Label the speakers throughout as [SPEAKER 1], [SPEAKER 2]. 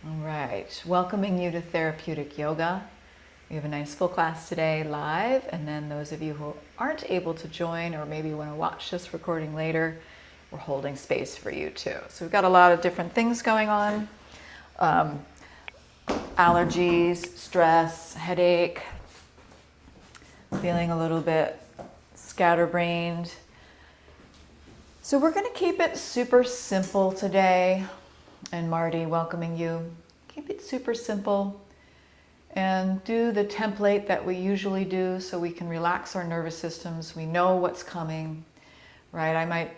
[SPEAKER 1] All right, welcoming you to Therapeutic Yoga. We have a nice full class today live, and then those of you who aren't able to join or maybe want to watch this recording later, we're holding space for you too. So we've got a lot of different things going on. Allergies, stress, headache, feeling a little bit scatterbrained. So we're going to keep it super simple today. And Marty, welcoming you. Keep it super simple and do the template that we usually do so we can relax our nervous systems. We know what's coming, right? I might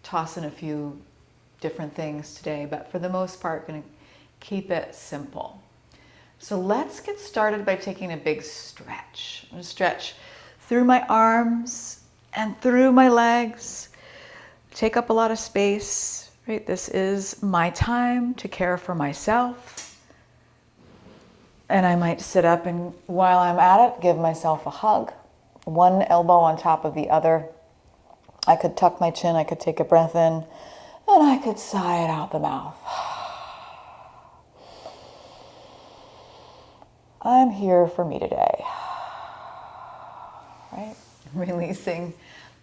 [SPEAKER 1] toss in a few different things today, but for the most part, going to keep it simple. So let's get started by taking a big stretch. I'm going to stretch through my arms and through my legs. Take up a lot of space. Right? This is my time to care for myself. And I might sit up and while I'm at it, give myself a hug. One elbow on top of the other. I could tuck my chin, I could take a breath in, and I could sigh it out the mouth. I'm here for me today. Right? Releasing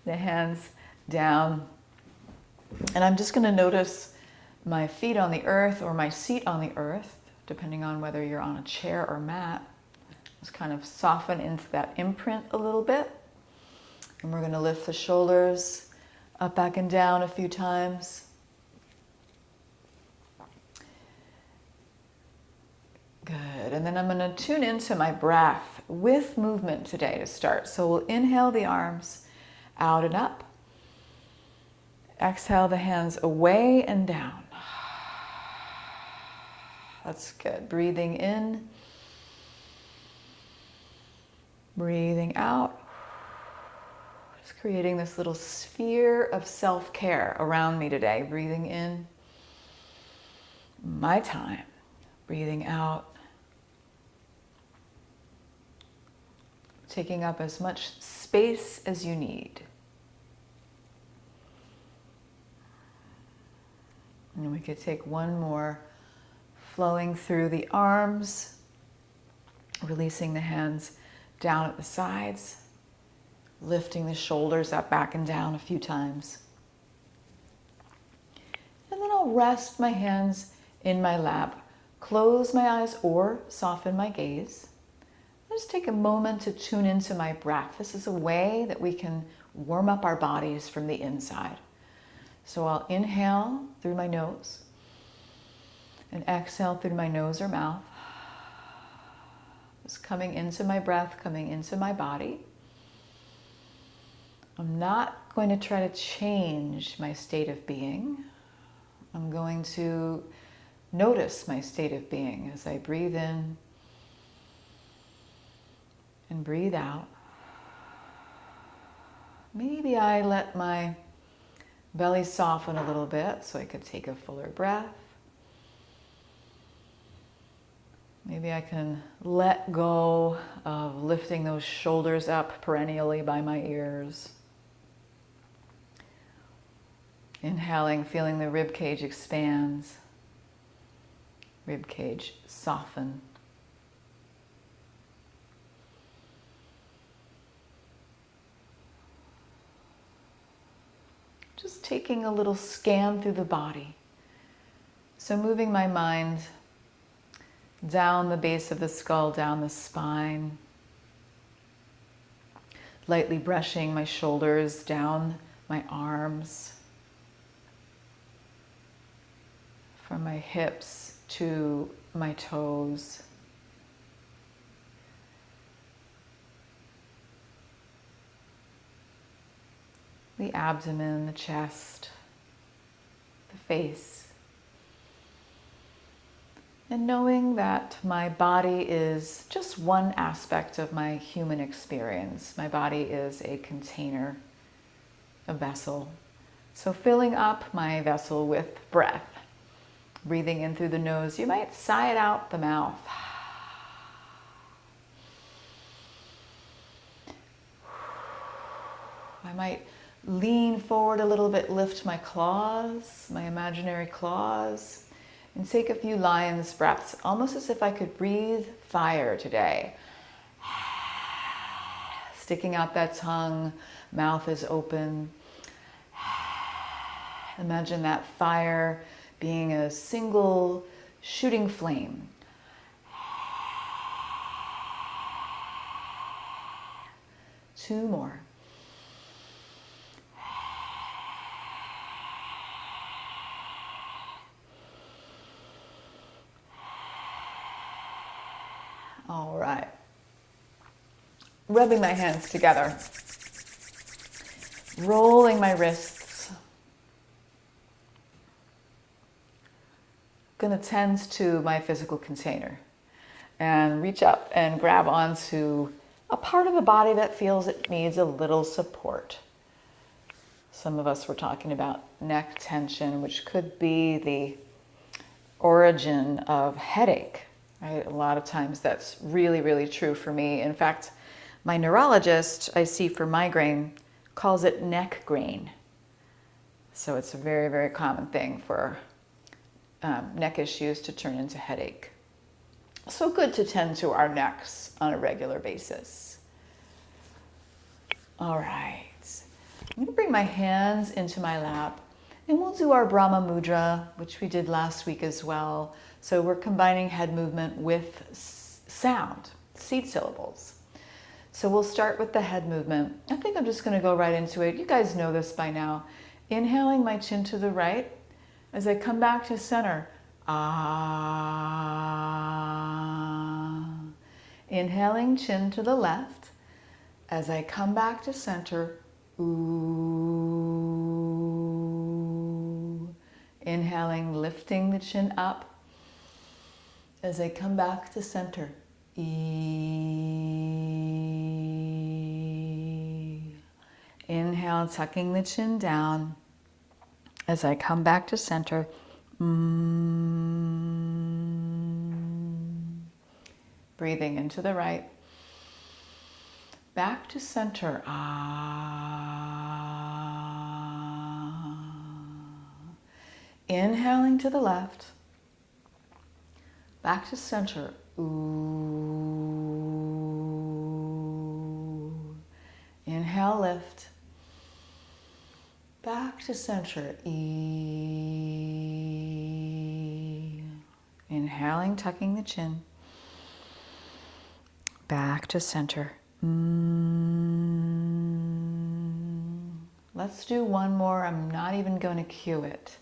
[SPEAKER 1] the hands down. And I'm just going to notice my feet on the earth or my seat on the earth, depending on whether you're on a chair or mat. Just kind of soften into that imprint a little bit. And we're going to lift the shoulders up, back, and down a few times. Good. And then I'm going to tune into my breath with movement today to start. So we'll inhale the arms out and up. Exhale the hands away and down. That's good. Breathing in. Breathing out. Just creating this little sphere of self-care around me today. Breathing in. My time. Breathing out. Taking up as much space as you need. And we could take one more, flowing through the arms, releasing the hands down at the sides, lifting the shoulders up, back, and down a few times. And then I'll rest my hands in my lap, close my eyes or soften my gaze. Just take a moment to tune into my breath. This is a way that we can warm up our bodies from the inside. So I'll inhale through my nose and exhale through my nose or mouth. Just coming into my breath, coming into my body. I'm not going to try to change my state of being. I'm going to notice my state of being as I breathe in and breathe out. Maybe I let my belly soften a little bit so I could take a fuller breath. Maybe I can let go of lifting those shoulders up perennially by my ears. Inhaling, feeling the rib cage expands. Rib cage soften. Just taking a little scan through the body. So moving my mind down the base of the skull, down the spine. Lightly brushing my shoulders down my arms. From my hips to my toes. The abdomen, the chest, the face. And knowing that my body is just one aspect of my human experience. My body is a container, a vessel. So filling up my vessel with breath. Breathing in through the nose. You might sigh it out the mouth. I might lean forward a little bit, lift my claws, my imaginary claws, And take a few lion's breaths, almost as if I could breathe fire today. Sticking out that tongue, mouth is open. Imagine that fire being a single shooting flame. Two more. All right. Rubbing my hands together. Rolling my wrists. Going to tend to my physical container and reach up and grab onto a part of the body that feels it needs a little support. Some of us were talking about neck tension, which could be the origin of headache, right? A lot of times that's really, really true for me. In fact, my neurologist I see for migraine calls it neck grain. So it's a very, very common thing for neck issues to turn into headache. So good to tend to our necks on a regular basis. All right. I'm going to bring my hands into my lap and we'll do our Brahma Mudra, which we did last week as well. So we're combining head movement with sound, seed syllables. So we'll start with the head movement. I think I'm just going to go right into it. You guys know this by now. Inhaling my chin to the right as I come back to center. Ah. Inhaling chin to the left as I come back to center. Ooh. Inhaling, lifting the chin up as I come back to center. E. Inhale, tucking the chin down as I come back to center. Breathing into the right. Back to center. Ah. Inhaling to the left. Back to center. Ooh. Inhale, lift. Back to center. E. Inhaling, tucking the chin. Back to center. Let's do one more. I'm not even going to cue it.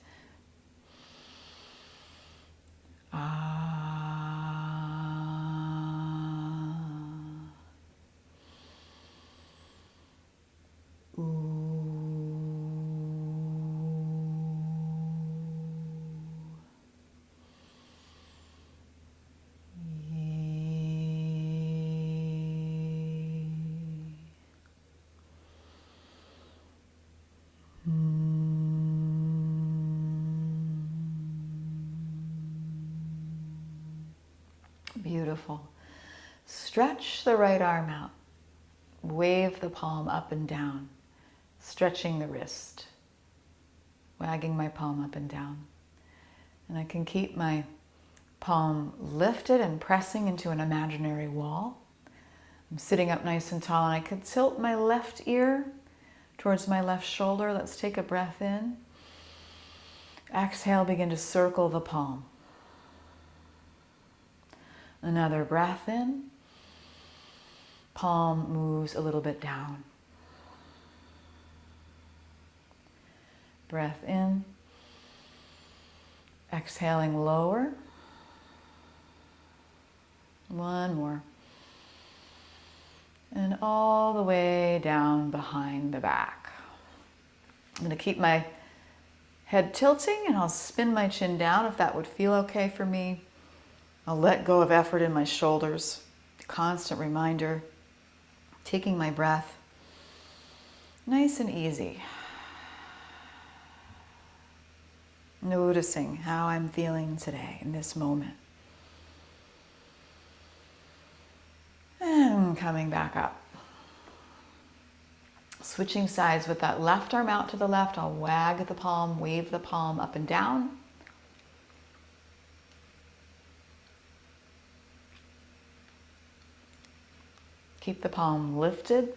[SPEAKER 1] Beautiful. Stretch the right arm out. Wave the palm up and down, stretching the wrist, wagging my palm up and down. And I can keep my palm lifted and pressing into an imaginary wall. I'm sitting up nice and tall, and I can tilt my left ear towards my left shoulder. Let's take a breath in. Exhale, begin to circle the palm. Another breath in. Palm moves a little bit down. Breath in. Exhaling, lower. One more. And all the way down behind the back. I'm going to keep my head tilting and I'll spin my chin down if that would feel okay for me. I'll let go of effort in my shoulders. Constant reminder. Taking my breath. Nice and easy. Noticing how I'm feeling today in this moment. And coming back up. Switching sides with that left arm out to the left. I'll wag the palm, wave the palm up and down. Keep the palm lifted,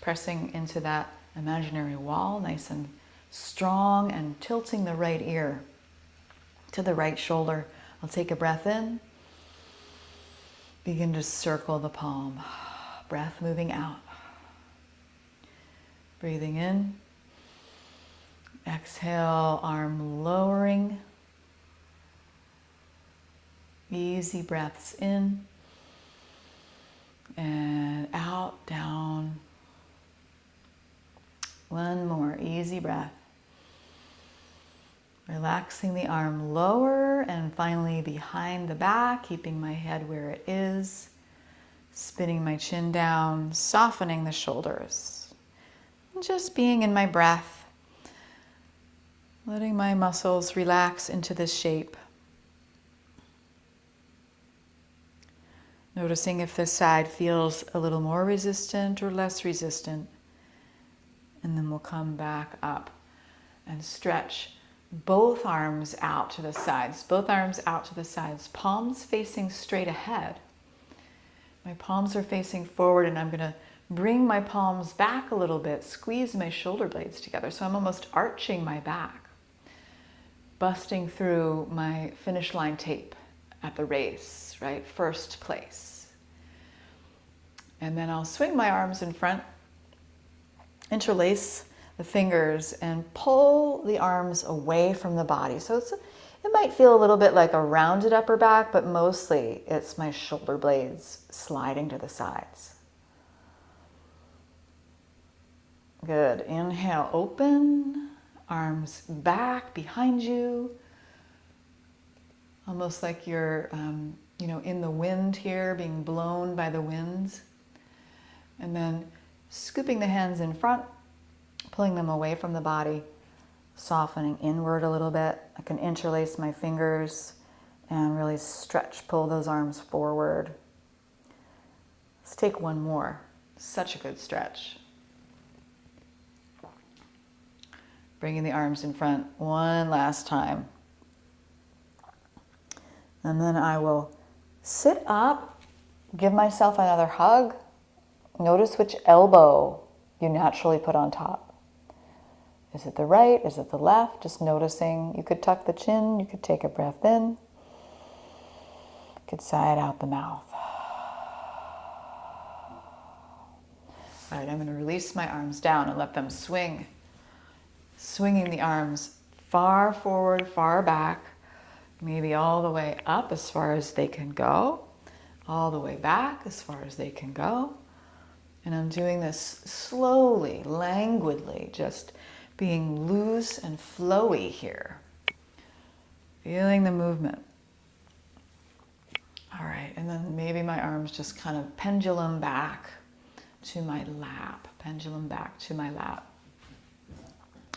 [SPEAKER 1] pressing into that imaginary wall, nice and strong, and tilting the right ear to the right shoulder. I'll take a breath in. Begin to circle the palm. Breath moving out. Breathing in. Exhale, arm lowering. Easy breaths in and out, down. One more easy breath. Relaxing the arm lower and finally behind the back, keeping my head where it is. Spinning my chin down, softening the shoulders. And just being in my breath. Letting my muscles relax into this shape. Noticing if this side feels a little more resistant or less resistant. And then we'll come back up and stretch both arms out to the sides. Both arms out to the sides. Palms facing straight ahead. My palms are facing forward, and I'm going to bring my palms back a little bit, squeeze my shoulder blades together. So I'm almost arching my back, busting through my finish line tape at the race, right? First place. And then I'll swing my arms in front, interlace the fingers, and pull the arms away from the body. So it might feel a little bit like a rounded upper back, but mostly it's my shoulder blades sliding to the sides. Good. Inhale, open. Arms back behind you. Almost like you're in the wind here, being blown by the winds. And then scooping the hands in front, pulling them away from the body, softening inward a little bit. I can interlace my fingers and really stretch, pull those arms forward. Let's take one more. Such a good stretch. Bringing the arms in front one last time. And then I will sit up, give myself another hug. Notice which elbow you naturally put on top. Is it the right? Is it the left? Just noticing. You could tuck the chin. You could take a breath in. You could sigh it out the mouth. All right, I'm going to release my arms down and let them swing. Swinging the arms far forward, far back, maybe all the way up as far as they can go, all the way back as far as they can go. And I'm doing this slowly, languidly, just being loose and flowy here. Feeling the movement. All right, and then maybe my arms just kind of pendulum back to my lap. Pendulum back to my lap.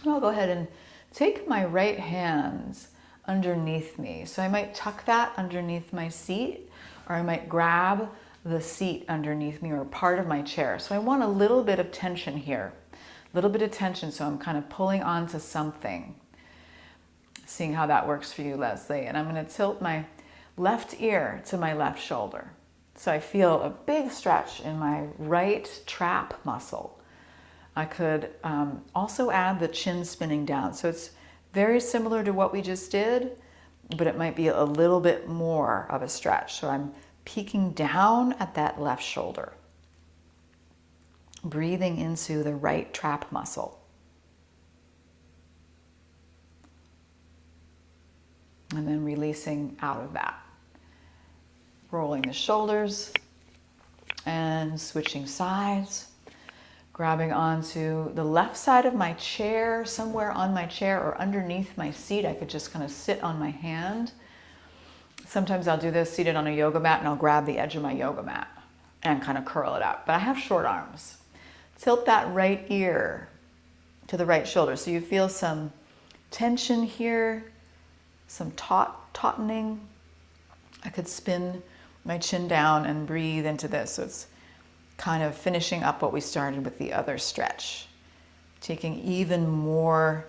[SPEAKER 1] And I'll go ahead and take my right hands underneath me. So I might tuck that underneath my seat, or I might grab the seat underneath me or part of my chair. So I want a little bit of tension here. A little bit of tension, so I'm kind of pulling onto something. Seeing how that works for you, Leslie. And I'm going to tilt my left ear to my left shoulder. So I feel a big stretch in my right trap muscle. I could also add the chin spinning down. So it's very similar to what we just did, but it might be a little bit more of a stretch. So I'm peeking down at that left shoulder. Breathing into the right trap muscle. And then releasing out of that. Rolling the shoulders and switching sides. Grabbing onto the left side of my chair, somewhere on my chair or underneath my seat. I could just kind of sit on my hand. Sometimes I'll do this seated on a yoga mat, and I'll grab the edge of my yoga mat and kind of curl it up. But I have short arms. Tilt that right ear to the right shoulder. So you feel some tension here, some tautening. I could spin my chin down and breathe into this. So it's kind of finishing up what we started with the other stretch. Taking even more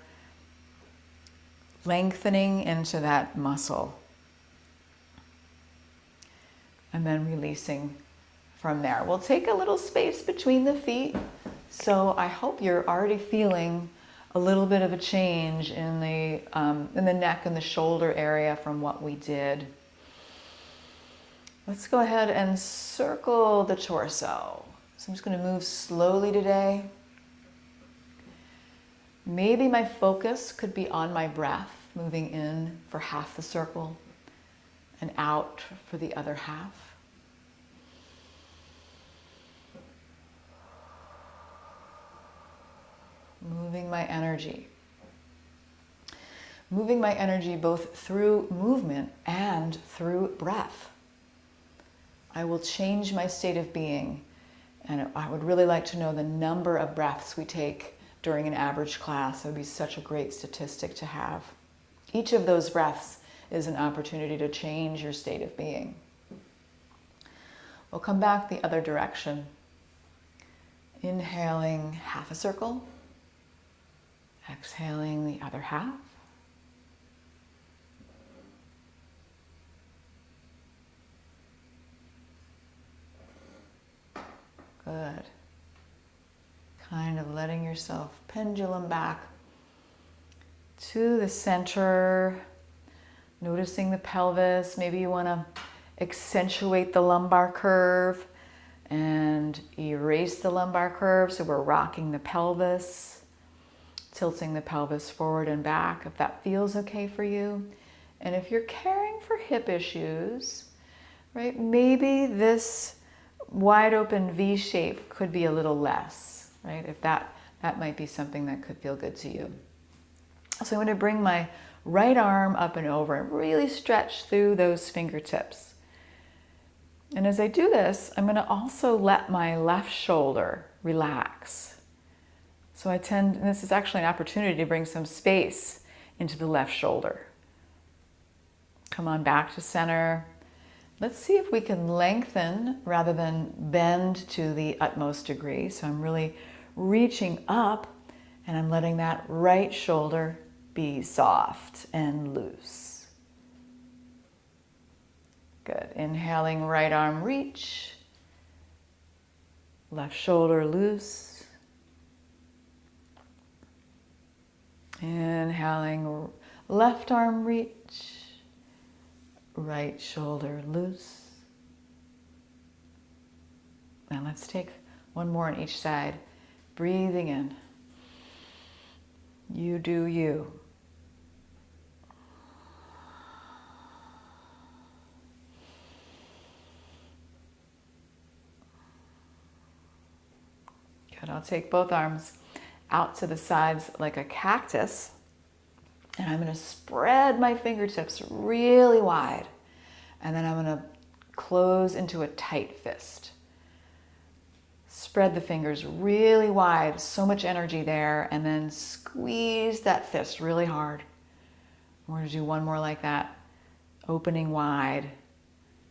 [SPEAKER 1] lengthening into that muscle. And then releasing from there. We'll take a little space between the feet. So I hope you're already feeling a little bit of a change in the neck and the shoulder area from what we did. Let's go ahead and circle the torso. So I'm just going to move slowly today. Maybe my focus could be on my breath, moving in for half the circle and out for the other half. Moving my energy. Moving my energy both through movement and through breath. I will change my state of being, and I would really like to know the number of breaths we take during an average class. It would be such a great statistic to have. Each of those breaths is an opportunity to change your state of being. We'll come back the other direction. Inhaling half a circle. Exhaling the other half. Good. Kind of letting yourself pendulum back to the center, noticing the pelvis. Maybe you want to accentuate the lumbar curve and erase the lumbar curve, so we're rocking the pelvis, tilting the pelvis forward and back if that feels okay for you. And if you're caring for hip issues, right, maybe this wide open V shape could be a little less, right? If that might be something that could feel good to you. So I'm going to bring my right arm up and over and really stretch through those fingertips. And as I do this, I'm going to also let my left shoulder relax. So and this is actually an opportunity to bring some space into the left shoulder. Come on back to center. Let's see if we can lengthen rather than bend to the utmost degree. So I'm really reaching up and I'm letting that right shoulder be soft and loose. Good. Inhaling, right arm reach. Left shoulder loose. Inhaling, left arm reach. Right shoulder loose. Now let's take one more on each side. Breathing in. You do you. Good. I'll take both arms out to the sides like a cactus. And I'm going to spread my fingertips really wide. And then I'm going to close into a tight fist. Spread the fingers really wide, so much energy there. And then squeeze that fist really hard. We're going to do one more like that. Opening wide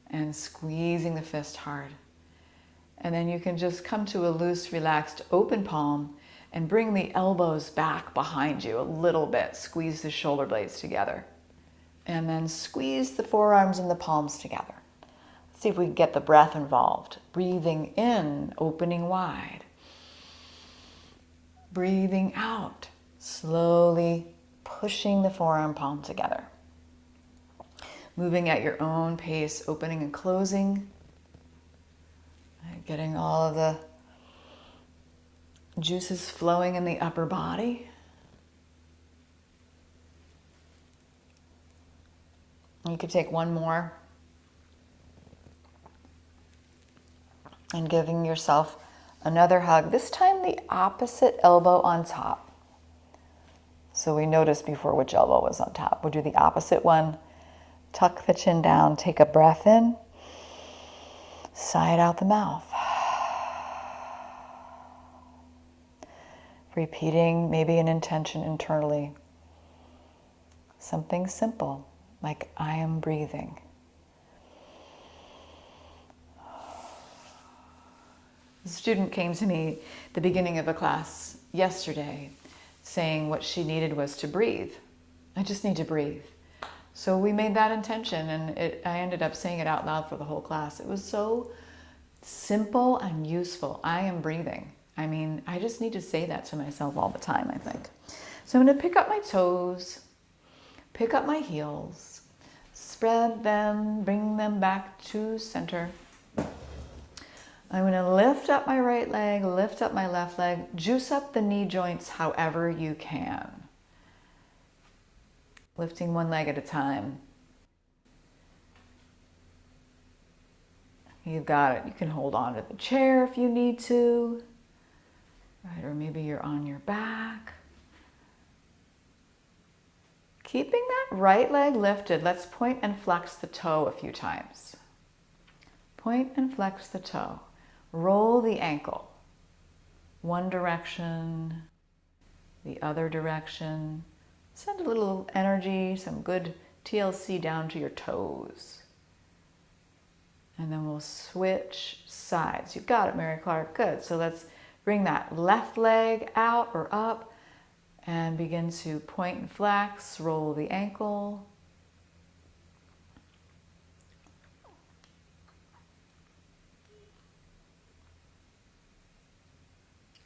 [SPEAKER 1] and squeezing the fist hard. And then you can just come to a loose, relaxed, open palm and bring the elbows back behind you a little bit. Squeeze the shoulder blades together. And then squeeze the forearms and the palms together. Let's see if we can get the breath involved. Breathing in, opening wide. Breathing out, slowly pushing the forearm palm together. Moving at your own pace, opening and closing. Getting all of the juices flowing in the upper body. You could take one more. And giving yourself another hug. This time the opposite elbow on top. So we noticed before which elbow was on top. We'll do the opposite one. Tuck the chin down. Take a breath in. Sigh it out the mouth. Repeating maybe an intention internally. Something simple, like I am breathing. A student came to me at the beginning of a class yesterday saying what she needed was to breathe. I just need to breathe. So we made that intention and I ended up saying it out loud for the whole class. It was so simple and useful. I am breathing. I mean, I just need to say that to myself all the time, I think. So I'm going to pick up my toes, pick up my heels, spread them, bring them back to center. I'm going to lift up my right leg, lift up my left leg, juice up the knee joints however you can. Lifting one leg at a time. You've got it. You can hold on to the chair if you need to, right? Or maybe you're on your back. Keeping that right leg lifted, let's point and flex the toe a few times. Point and flex the toe. Roll the ankle. One direction, the other direction. Send a little energy, some good TLC down to your toes. And then we'll switch sides. You've got it, Mary Clark. Good. So let's bring that left leg out or up and begin to point and flex, roll the ankle.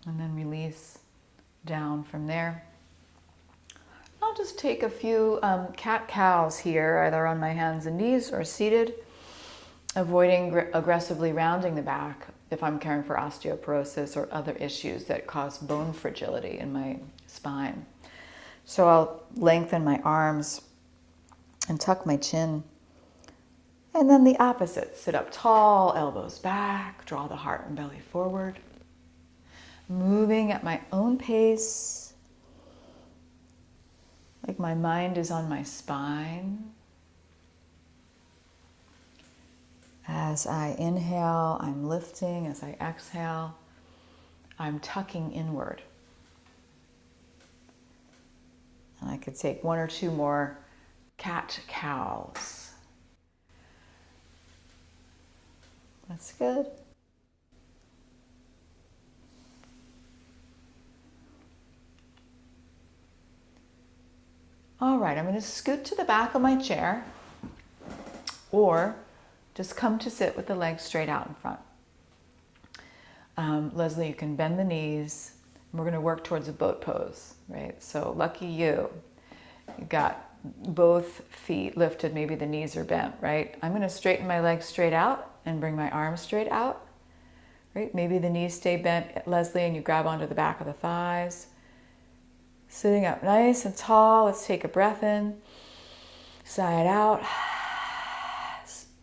[SPEAKER 1] And then release down from there. I'll just take a few cat-cows here, either on my hands and knees or seated, avoiding aggressively rounding the back if I'm caring for osteoporosis or other issues that cause bone fragility in my spine. So I'll lengthen my arms and tuck my chin. And then the opposite, sit up tall, elbows back, draw the heart and belly forward. Moving at my own pace, like my mind is on my spine. As I inhale, I'm lifting. As I exhale, I'm tucking inward. And I could take one or two more cat-cows. That's good. All right, I'm going to scoot to the back of my chair, or just come to sit with the legs straight out in front. Leslie, you can bend the knees. We're going to work towards a boat pose, right? So lucky you. You got both feet lifted, maybe the knees are bent, right? I'm going to straighten my legs straight out and bring my arms straight out, right? Maybe the knees stay bent, Leslie, and you grab onto the back of the thighs. Sitting up nice and tall. Let's take a breath in, side out.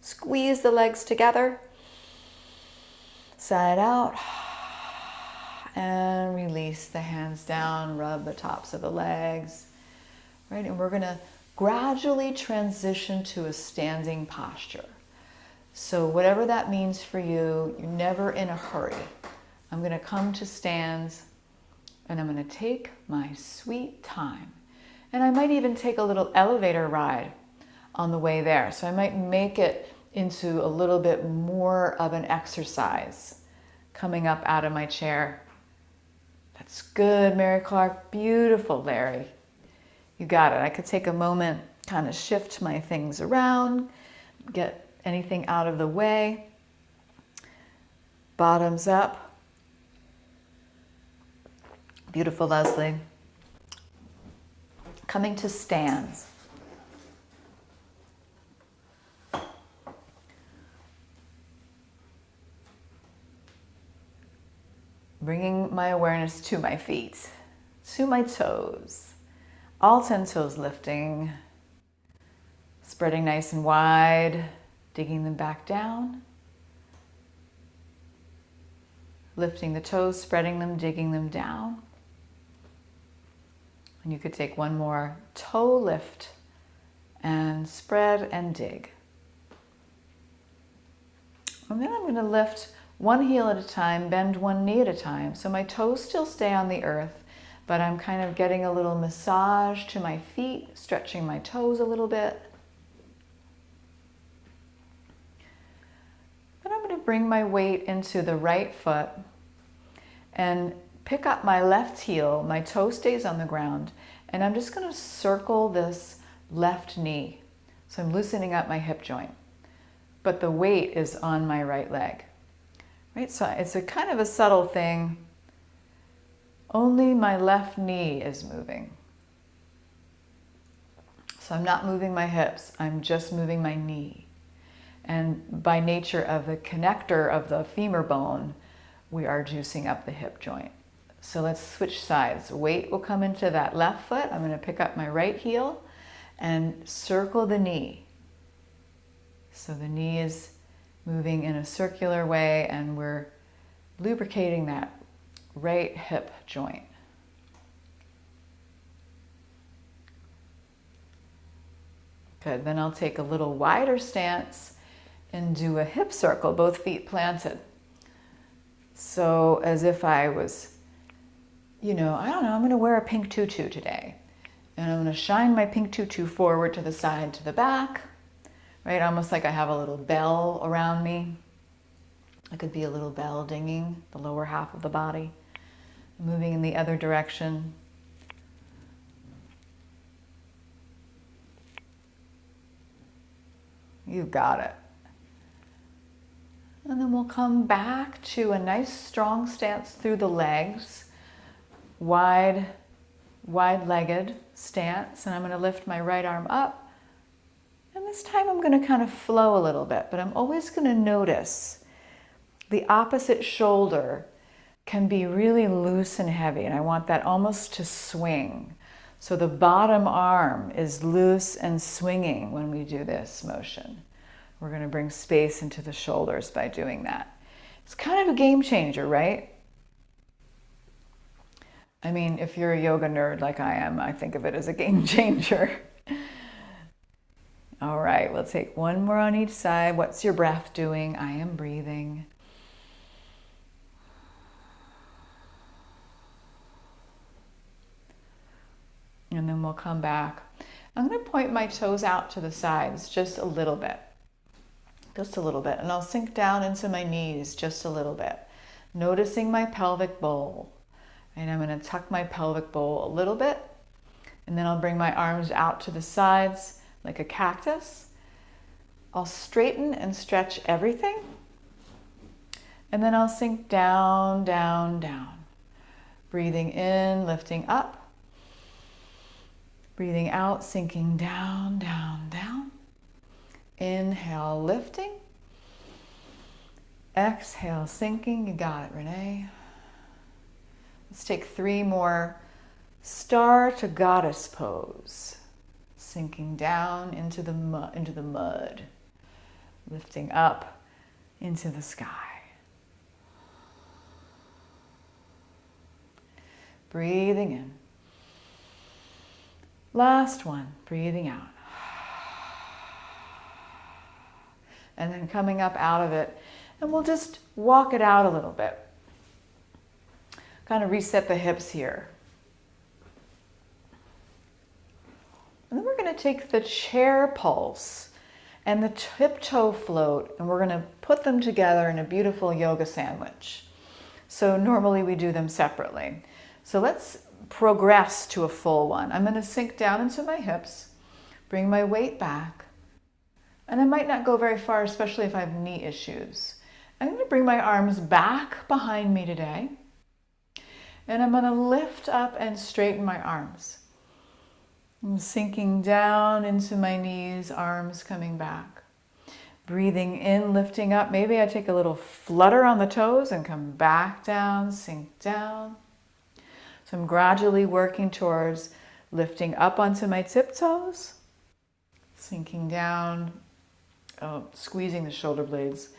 [SPEAKER 1] Squeeze the legs together, side out, and release the hands down, rub the tops of the legs, right? And we're gonna gradually transition to a standing posture. So whatever that means for you, you're never in a hurry. I'm gonna come to stands and I'm gonna take my sweet time. And I might even take a little elevator ride on the way there. So I might make it into a little bit more of an exercise coming up out of my chair. That's good, Mary Clark. Beautiful, Larry. You got it. I could take a moment, kind of shift my things around, get anything out of the way. Bottoms up. Beautiful, Leslie. Coming to stands. Bringing my awareness to my feet, to my toes. All 10 toes lifting, spreading nice and wide, digging them back down. Lifting the toes, spreading them, digging them down. And you could take one more toe lift and spread and dig. And then I'm going to lift one heel at a time, bend one knee at a time. So my toes still stay on the earth, but I'm kind of getting a little massage to my feet, stretching my toes a little bit. Then I'm going to bring my weight into the right foot and pick up my left heel. My toe stays on the ground, and I'm just going to circle this left knee. So I'm loosening up my hip joint, but the weight is on my right leg. right? So it's a kind of a subtle thing. Only my left knee is moving. So I'm not moving my hips, I'm just moving my knee. And by nature of the connector of the femur bone, we are juicing up the hip joint. So let's switch sides. Weight will come into that left foot. I'm going to pick up my right heel and circle the knee. So the knee is moving in a circular way and we're lubricating that right hip joint. Good, then I'll take a little wider stance and do a hip circle, both feet planted. So as if I was, I don't know, I'm going to wear a pink tutu today. And I'm going to shine my pink tutu forward to the side, to the back, right? Almost like I have a little bell around me. It could be a little bell dinging the lower half of the body. Moving in the other direction. You got it. And then we'll come back to a nice strong stance through the legs. Wide-legged stance. And I'm going to lift my right arm up. And this time I'm going to kind of flow a little bit, but I'm always going to notice the opposite shoulder can be really loose and heavy, and I want that almost to swing. So the bottom arm is loose and swinging when we do this motion. We're going to bring space into the shoulders by doing that. It's kind of a game changer, right? I mean, if you're a yoga nerd like I am, I think of it as a game changer. All right, we'll take one more on each side. What's your breath doing? I am breathing. And then we'll come back. I'm going to point my toes out to the sides just a little bit. Just a little bit. And I'll sink down into my knees just a little bit. Noticing my pelvic bowl. And I'm going to tuck my pelvic bowl a little bit. And then I'll bring my arms out to the sides like a cactus. I'll straighten and stretch everything. And then I'll sink down, down, down. Breathing in, lifting up. Breathing out, sinking down, down, down. Inhale, lifting. Exhale, sinking. You got it, Renee. Let's take 3 more. Star to goddess pose. Sinking down into the mud. Lifting up into the sky. Breathing in. Last one, breathing out. And then coming up out of it. And we'll just walk it out a little bit. Kind of reset the hips here. And then we're going to take the chair pulse and the tip toe float, and we're going to put them together in a beautiful yoga sandwich. So normally we do them separately. So let's progress to a full one. I'm going to sink down into my hips, bring my weight back, and I might not go very far, especially if I have knee issues. I'm going to bring my arms back behind me today, and I'm going to lift up and straighten my arms. I'm sinking down into my knees, arms coming back. Breathing in, lifting up. Maybe I take a little flutter on the toes and come back down, sink down. So I'm gradually working towards lifting up onto my tiptoes, sinking down, squeezing the shoulder blades,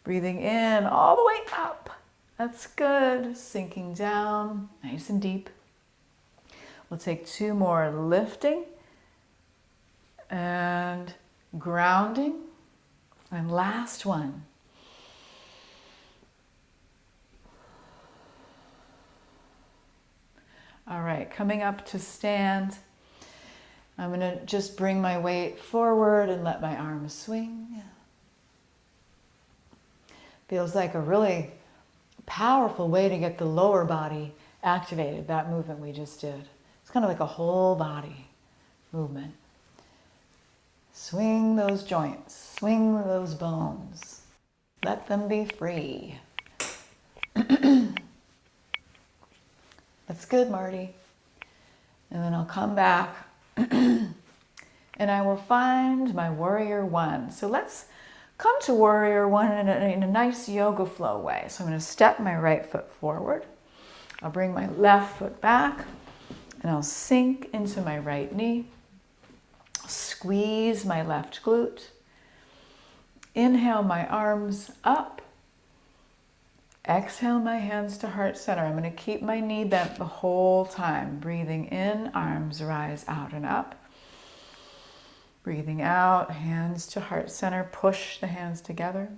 [SPEAKER 1] breathing in all the way up. That's good. Sinking down, nice and deep. We'll take 2 more, lifting and grounding. And last one. All right, coming up to stand. I'm going to just bring my weight forward and let my arms swing. Feels like a really powerful way to get the lower body activated, that movement we just did. It's kind of like a whole body movement. Swing those joints, swing those bones. Let them be free. That's good, Marty. And then I'll come back and I will find my warrior one. So let's come to warrior one in a nice yoga flow way. So I'm going to step my right foot forward. I'll bring my left foot back and I'll sink into my right knee. Squeeze my left glute. Inhale my arms up. Exhale my hands to heart center. I'm going to keep my knee bent the whole time. Breathing in, arms rise out and up. Breathing out, hands to heart center. Push the hands together.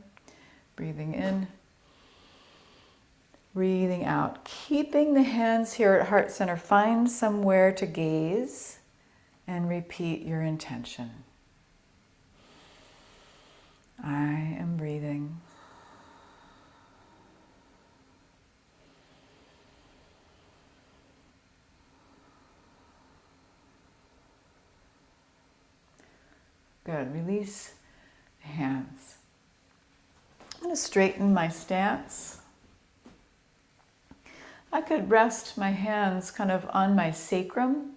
[SPEAKER 1] Breathing in. Breathing out. Keeping the hands here at heart center. Find somewhere to gaze and repeat your intention. I am breathing. Good. Release the hands. I'm going to straighten my stance. I could rest my hands kind of on my sacrum,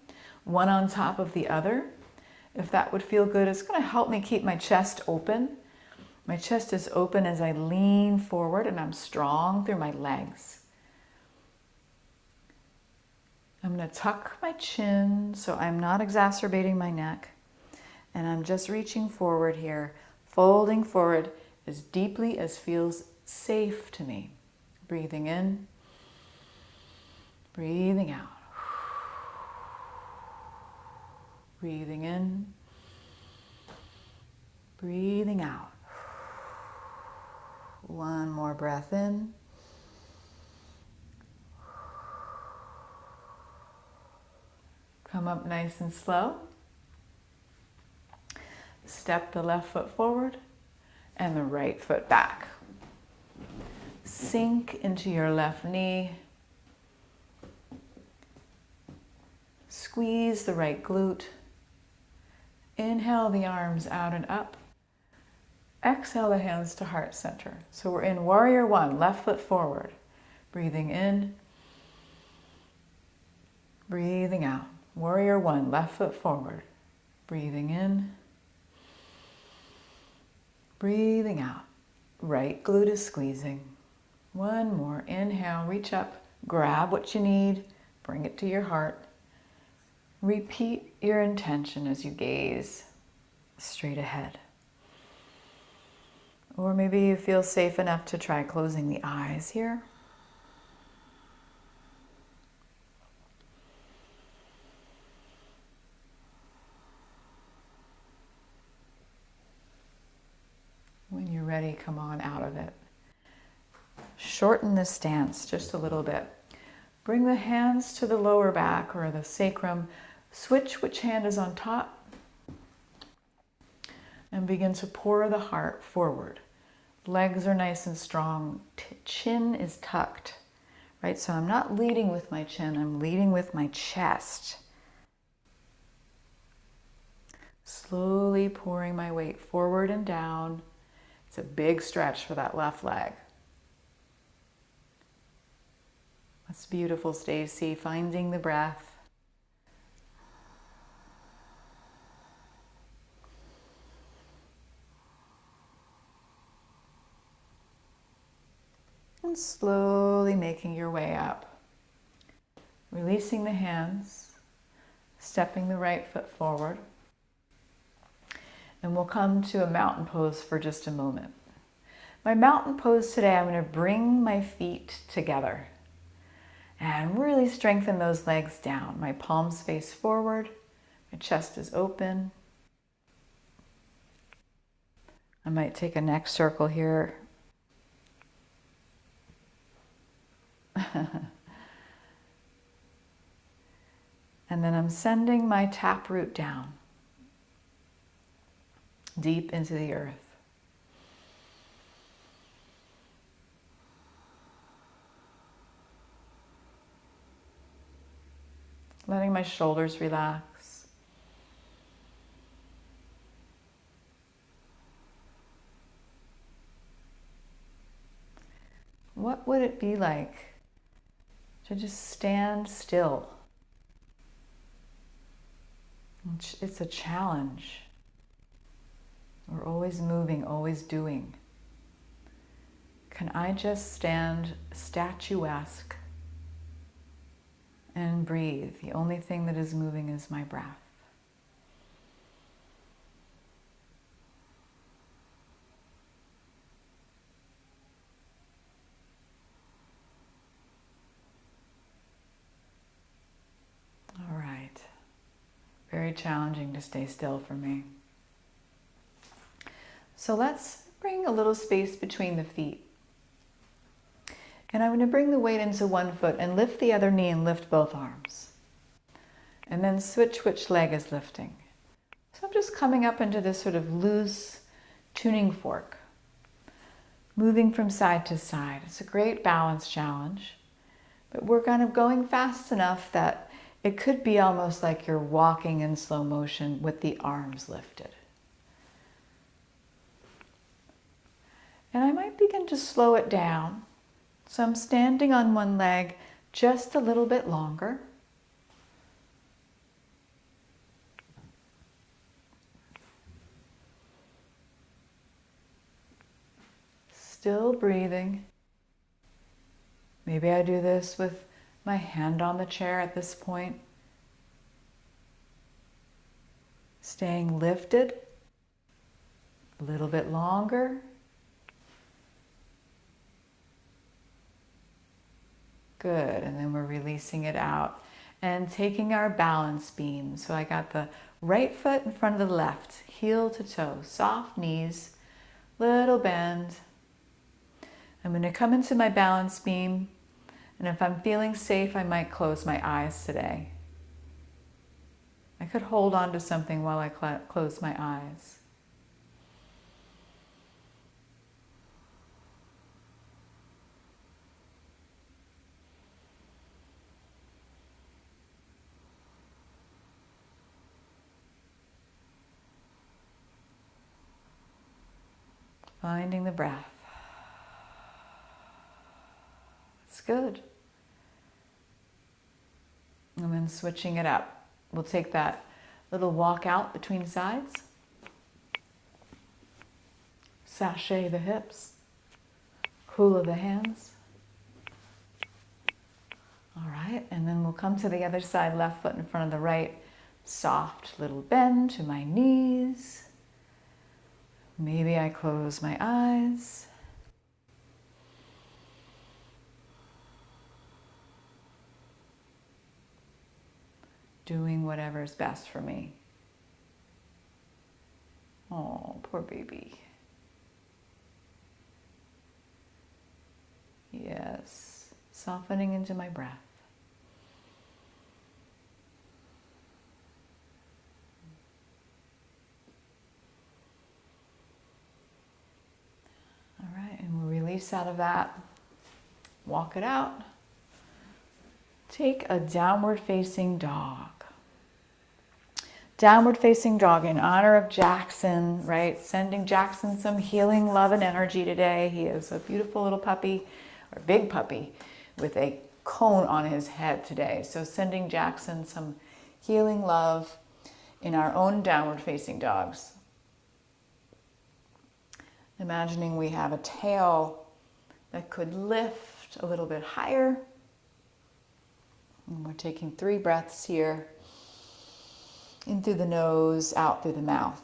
[SPEAKER 1] one on top of the other, if that would feel good. It's going to help me keep my chest open. My chest is open as I lean forward and I'm strong through my legs. I'm going to tuck my chin so I'm not exacerbating my neck. And I'm just reaching forward here, folding forward as deeply as feels safe to me. Breathing in, breathing out. Breathing in, breathing out. One more breath in. Come up nice and slow. Step the left foot forward and the right foot back. Sink into your left knee. Squeeze the right glute. Inhale the arms out and up. Exhale the hands to heart center. So we're in warrior one, left foot forward. Breathing in. Breathing out. Warrior one, left foot forward. Breathing in. Breathing out. Right glute is squeezing. One more. Inhale, reach up, grab what you need, bring it to your heart. Repeat your intention as you gaze straight ahead. Or maybe you feel safe enough to try closing the eyes here. When you're ready, come on out of it. Shorten the stance just a little bit. Bring the hands to the lower back or the sacrum. Switch which hand is on top. And begin to pour the heart forward. Legs are nice and strong. Chin is tucked. Right? So I'm not leading with my chin, I'm leading with my chest. Slowly pouring my weight forward and down. It's a big stretch for that left leg. That's beautiful, Stacy. Finding the breath. And slowly making your way up. Releasing the hands. Stepping the right foot forward. And we'll come to a mountain pose for just a moment. My mountain pose today, I'm going to bring my feet together and really strengthen those legs down. My palms face forward, my chest is open. I might take a neck circle here. And then I'm sending my taproot down, deep into the earth. Letting my shoulders relax. What would it be like to just stand still? It's a challenge. We're always moving, always doing. Can I just stand statuesque and breathe? The only thing that is moving is my breath. All right. Very challenging to stay still for me. So let's bring a little space between the feet. And I'm going to bring the weight into one foot and lift the other knee and lift both arms. And then switch which leg is lifting. So I'm just coming up into this sort of loose tuning fork, moving from side to side. It's a great balance challenge, but we're kind of going fast enough that it could be almost like you're walking in slow motion with the arms lifted. And I might begin to slow it down. So I'm standing on one leg just a little bit longer. Still breathing. Maybe I do this with my hand on the chair at this point. Staying lifted a little bit longer. Good, and then we're releasing it out and taking our balance beam. So I got the right foot in front of the left, heel to toe, soft knees, little bend. I'm going to come into my balance beam, and if I'm feeling safe, I might close my eyes today. I could hold on to something while I close my eyes. Finding the breath. It's good. And then switching it up. We'll take that little walk out between sides. Sashay the hips. Hula the hands. All right, and then we'll come to the other side, left foot in front of the right. Soft little bend to my knees. Maybe I close my eyes. Doing whatever's best for me. Oh, poor baby. Yes, softening into my breath. All right, and we'll release out of that. Walk it out. Take a downward facing dog. Downward facing dog in honor of Jackson, right? Sending Jackson some healing love and energy today. He is a beautiful little puppy, or big puppy, with a cone on his head today. So sending Jackson some healing love in our own downward facing dogs. Imagining we have a tail that could lift a little bit higher. And we're taking 3 breaths here. In through the nose, out through the mouth.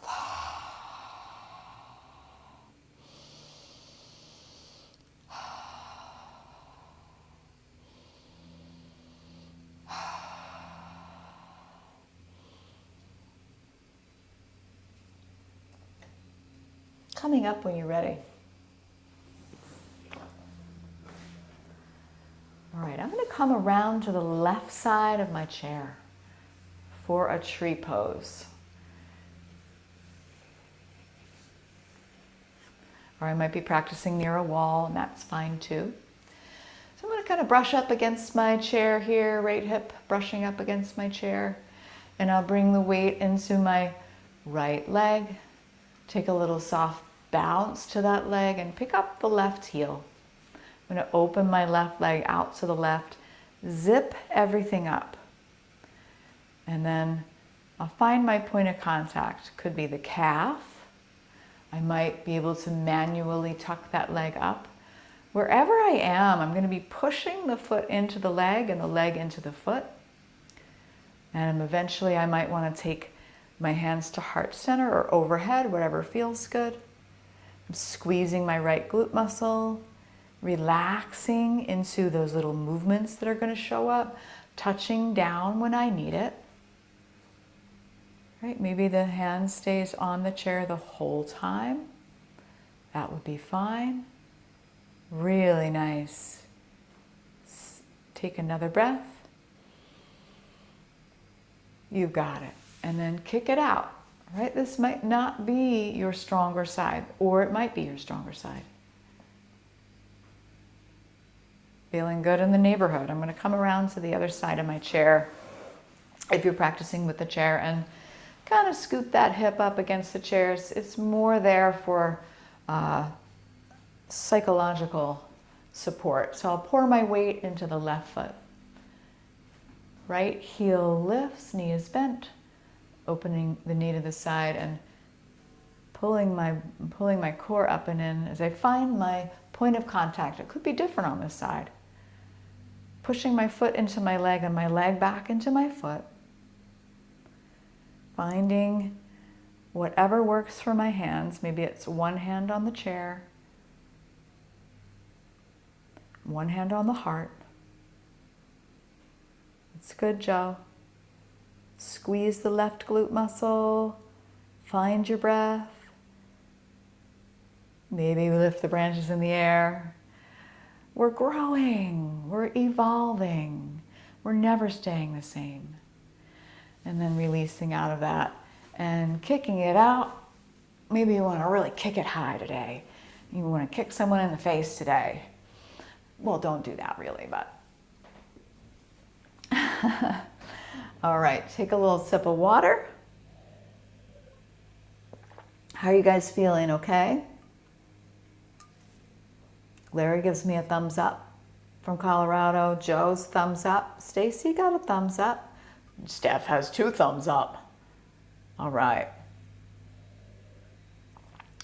[SPEAKER 1] Coming up when you're ready. All right, I'm going to come around to the left side of my chair for a tree pose. Or I might be practicing near a wall, and that's fine too. So I'm going to kind of brush up against my chair here, right hip brushing up against my chair, and I'll bring the weight into my right leg. Take a little soft bounce to that leg and pick up the left heel. I'm going to open my left leg out to the left, zip everything up. And then I'll find my point of contact. Could be the calf. I might be able to manually tuck that leg up. Wherever I am, I'm going to be pushing the foot into the leg and the leg into the foot. And eventually I might want to take my hands to heart center or overhead, whatever feels good. I'm squeezing my right glute muscle, relaxing into those little movements that are going to show up, touching down when I need it. Right? Maybe the hand stays on the chair the whole time. That would be fine. Really nice. Take another breath. You got it. And then kick it out. Right? This might not be your stronger side, or it might be your stronger side. Feeling good in the neighborhood. I'm going to come around to the other side of my chair, if you're practicing with the chair, and kind of scoot that hip up against the chair. It's more there for psychological support. So I'll pour my weight into the left foot. Right heel lifts, knee is bent, opening the knee to the side and pulling my core up and in as I find my point of contact. It could be different on this side. Pushing my foot into my leg and my leg back into my foot. Finding whatever works for my hands. Maybe it's one hand on the chair, one hand on the heart. It's good, Joe. Squeeze the left glute muscle. Find your breath. Maybe we lift the branches in the air. We're growing. We're evolving. We're never staying the same. And then releasing out of that and kicking it out. Maybe you want to really kick it high today. You want to kick someone in the face today. Well, don't do that really, but. All right, take a little sip of water. How are you guys feeling, okay? Larry gives me a thumbs up from Colorado. Joe's thumbs up. Stacy got a thumbs up. Steph has 2 thumbs up. All right.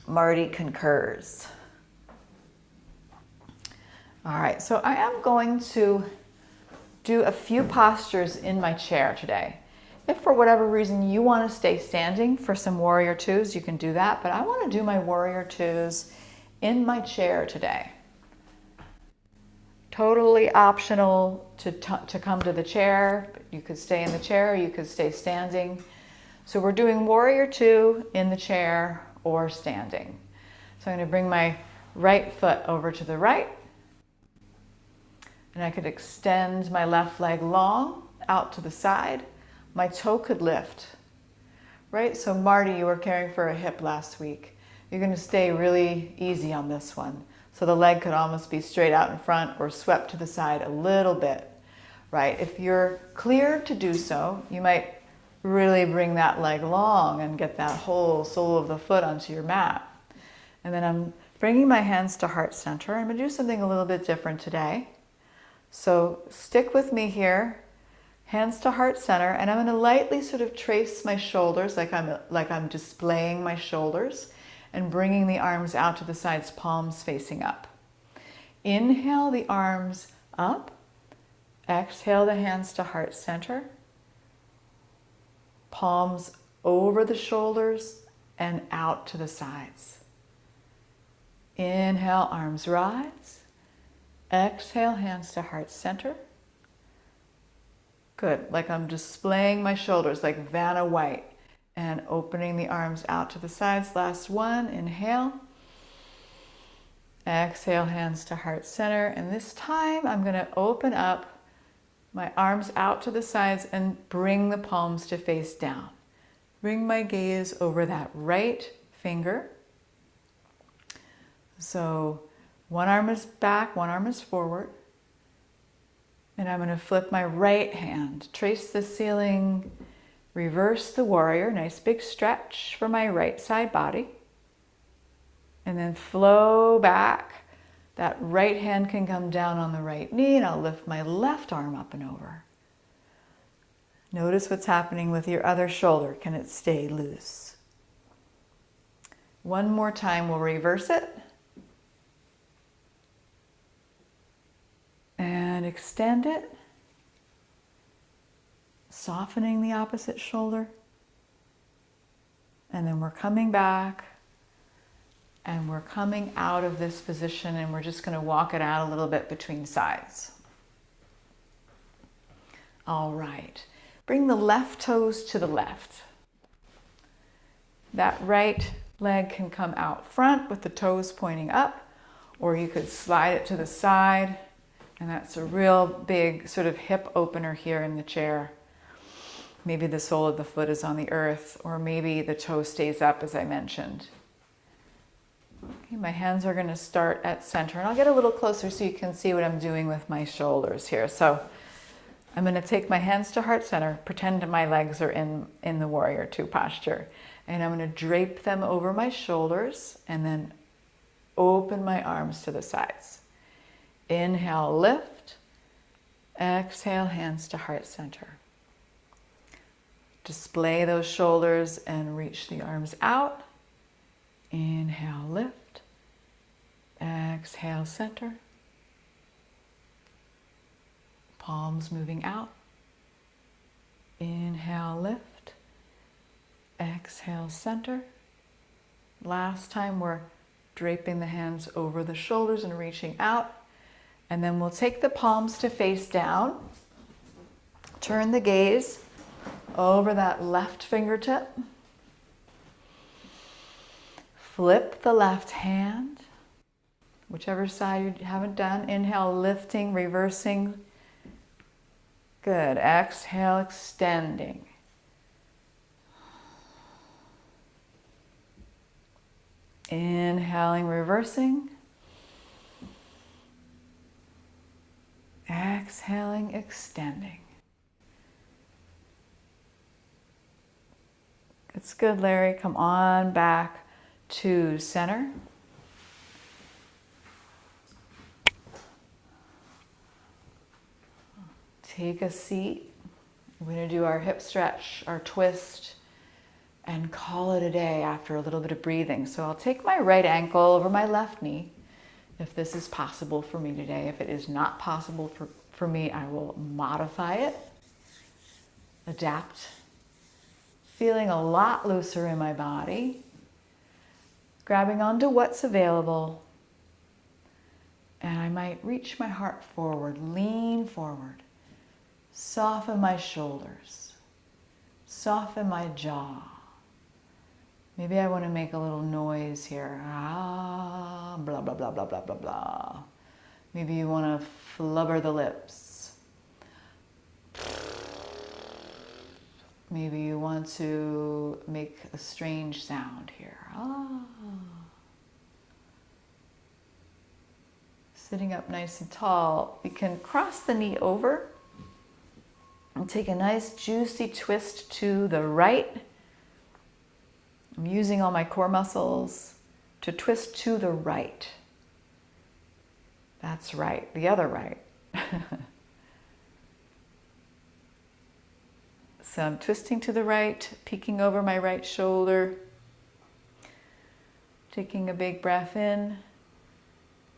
[SPEAKER 1] Marty concurs. All right, so I am going to do a few postures in my chair today. If for whatever reason you want to stay standing for some warrior twos, you can do that, but I want to do my warrior twos in my chair today. Totally optional to come to the chair. You could stay in the chair, or you could stay standing. So we're doing warrior two in the chair or standing. So I'm going to bring my right foot over to the right. And I could extend my left leg long out to the side. My toe could lift, right? So Marty, you were caring for a hip last week. You're going to stay really easy on this one. So the leg could almost be straight out in front or swept to the side a little bit, right? If you're cleared to do so, you might really bring that leg long and get that whole sole of the foot onto your mat. And then I'm bringing my hands to heart center. I'm going to do something a little bit different today. So stick with me here, hands to heart center, and I'm going to lightly sort of trace my shoulders like I'm displaying my shoulders and bringing the arms out to the sides, palms facing up. Inhale the arms up, exhale the hands to heart center, palms over the shoulders and out to the sides. Inhale, arms rise. Exhale, hands to heart center. Good, like I'm displaying my shoulders like Vanna White and opening the arms out to the sides. Last one, inhale. Exhale, hands to heart center. And this time I'm going to open up my arms out to the sides and bring the palms to face down. Bring my gaze over that right finger. So one arm is back, one arm is forward. And I'm going to flip my right hand, trace the ceiling, reverse the warrior, nice big stretch for my right side body. And then flow back That right hand can come down on the right knee, and I'll lift my left arm up and over. Notice what's happening with your other shoulder. Can it stay loose? One more time, we'll reverse it. And extend it. Softening the opposite shoulder. And then we're coming back. And we're coming out of this position, and we're just going to walk it out a little bit between sides. All right. Bring the left toes to the left. That right leg can come out front with the toes pointing up, or you could slide it to the side, and that's a real big sort of hip opener here in the chair. Maybe the sole of the foot is on the earth, or maybe the toe stays up, as I mentioned. Okay, my hands are going to start at center, and I'll get a little closer so you can see what I'm doing with my shoulders here. So I'm going to take my hands to heart center, pretend my legs are in the warrior two posture, and I'm going to drape them over my shoulders and then open my arms to the sides. Inhale, lift. Exhale, hands to heart center. Display those shoulders and reach the arms out. Inhale, lift. Exhale, center. Palms moving out. Inhale, lift. Exhale, center. Last time we're draping the hands over the shoulders and reaching out. And then we'll take the palms to face down. Turn the gaze over that left fingertip. Flip the left hand, whichever side you haven't done. Inhale, lifting, reversing. Good. Exhale, extending. Inhaling, reversing. Exhaling, extending. It's good, Larry. Come on back to center. Take a seat. We're going to do our hip stretch, our twist, and call it a day after a little bit of breathing. So I'll take my right ankle over my left knee, if this is possible for me today. If it is not possible for me, I will modify it, adapt. Feeling a lot looser in my body. Grabbing onto what's available. And I might reach my heart forward, lean forward. Soften my shoulders. Soften my jaw. Maybe I want to make a little noise here. Ah, blah, blah, blah, blah, blah, blah, blah. Maybe you want to flubber the lips. Maybe you want to make a strange sound here. Ah. Sitting up nice and tall, you can cross the knee over and take a nice juicy twist to the right. I'm using all my core muscles to twist to the right. That's right, the other right. So I'm twisting to the right, peeking over my right shoulder, taking a big breath in,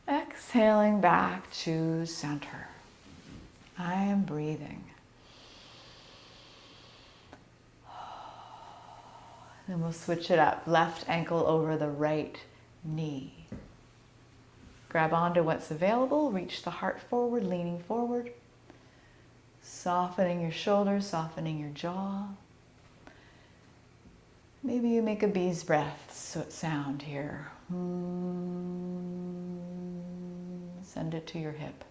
[SPEAKER 1] exhaling back to center. I am breathing. Then we'll switch it up. Left ankle over the right knee. Grab onto what's available. Reach the heart forward, leaning forward. Softening your shoulders, softening your jaw. Maybe you make a bee's breath sound here. Send it to your hip.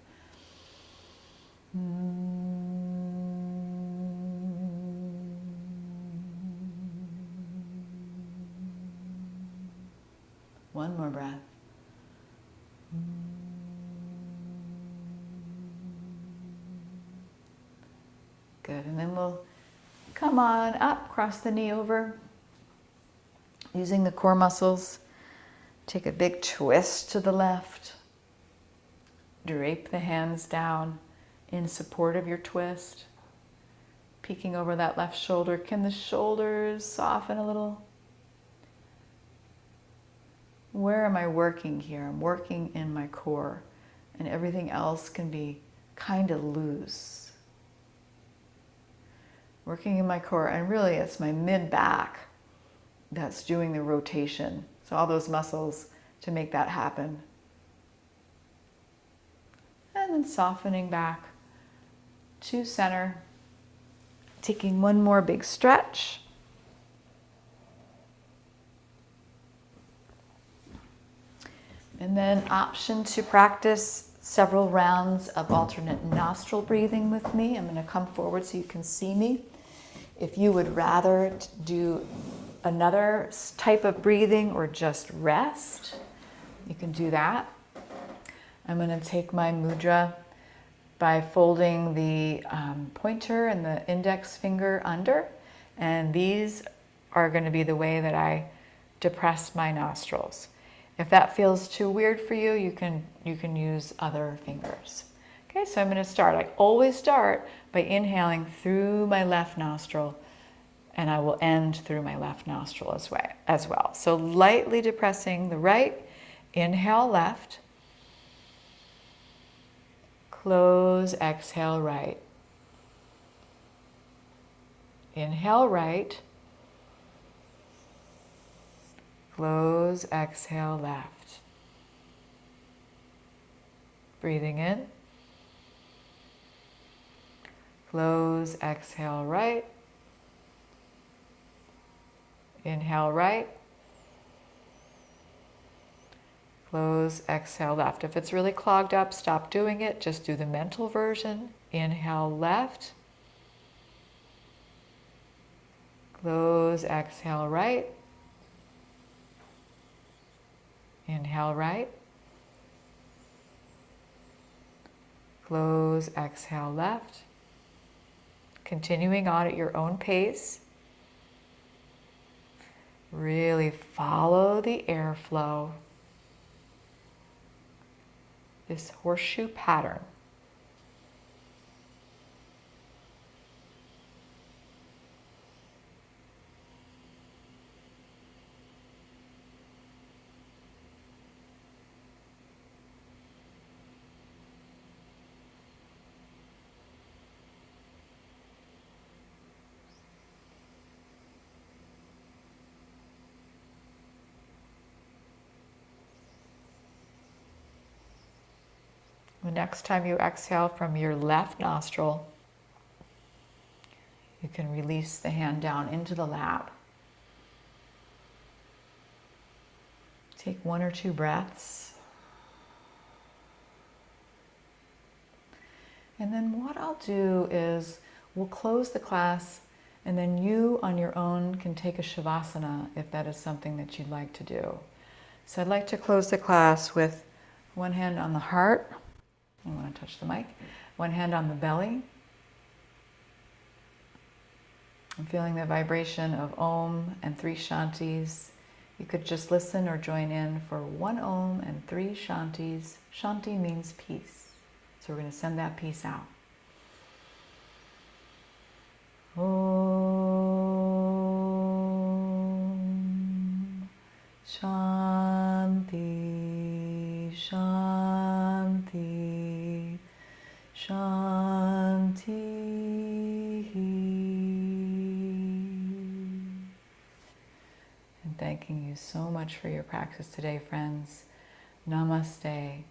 [SPEAKER 1] One more breath. Good, and then we'll come on up, cross the knee over, using the core muscles. Take a big twist to the left. drape the hands down in support of your twist. Peeking over that left shoulder. Can the shoulders soften a little? Where am I working here? I'm working in my core, and everything else can be kind of loose. Working in my core, and really it's my mid-back that's doing the rotation. So all those muscles to make that happen. And then softening back to center. Taking one more big stretch. And then option to practice several rounds of alternate nostril breathing with me. I'm going to come forward so you can see me. If you would rather do another type of breathing or just rest, you can do that. I'm going to take my mudra by folding the pointer and the index finger under, and these are going to be the way that I depress my nostrils. If that feels too weird for you, you can use other fingers. Okay, so I'm going to start. I always start by inhaling through my left nostril, and I will end through my left nostril as well. So lightly depressing the right, inhale left, close, exhale right. Inhale right, close, exhale left. Breathing in, close, exhale right. Inhale right, close, exhale left. If it's really clogged up, stop doing it. Just do the mental version. Inhale left, close, exhale right. Inhale right, close, exhale left. Continuing on at your own pace. Really follow the airflow. This horseshoe pattern. The next time you exhale from your left nostril, you can release the hand down into the lap. Take 1 or 2 breaths. And then what I'll do is we'll close the class, and then you on your own can take a Shavasana if that is something that you'd like to do. So I'd like to close the class with one hand on the heart. I want to touch the mic. One hand on the belly. I'm feeling the vibration of Om and 3 Shantis. You could just listen or join in for 1 Om and 3 Shantis. Shanti means peace. So we're going to send that peace out. Om Shanti Shanti Shanti. And thanking you so much for your practice today, friends. Namaste.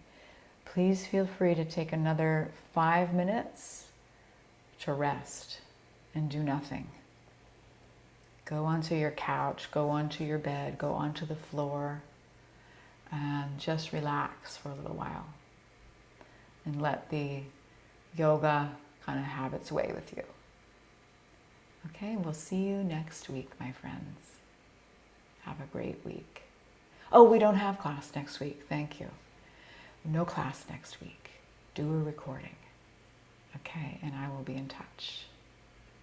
[SPEAKER 1] Please feel free to take another 5 minutes to rest and do nothing. Go onto your couch, go onto your bed, go onto the floor, and just relax for a little while. And let the yoga kind of have its way with you. Okay, we'll see you next week, my friends. Have a great week. Oh, we don't have class next week. Thank you. No class next week. Do a recording. Okay, and I will be in touch.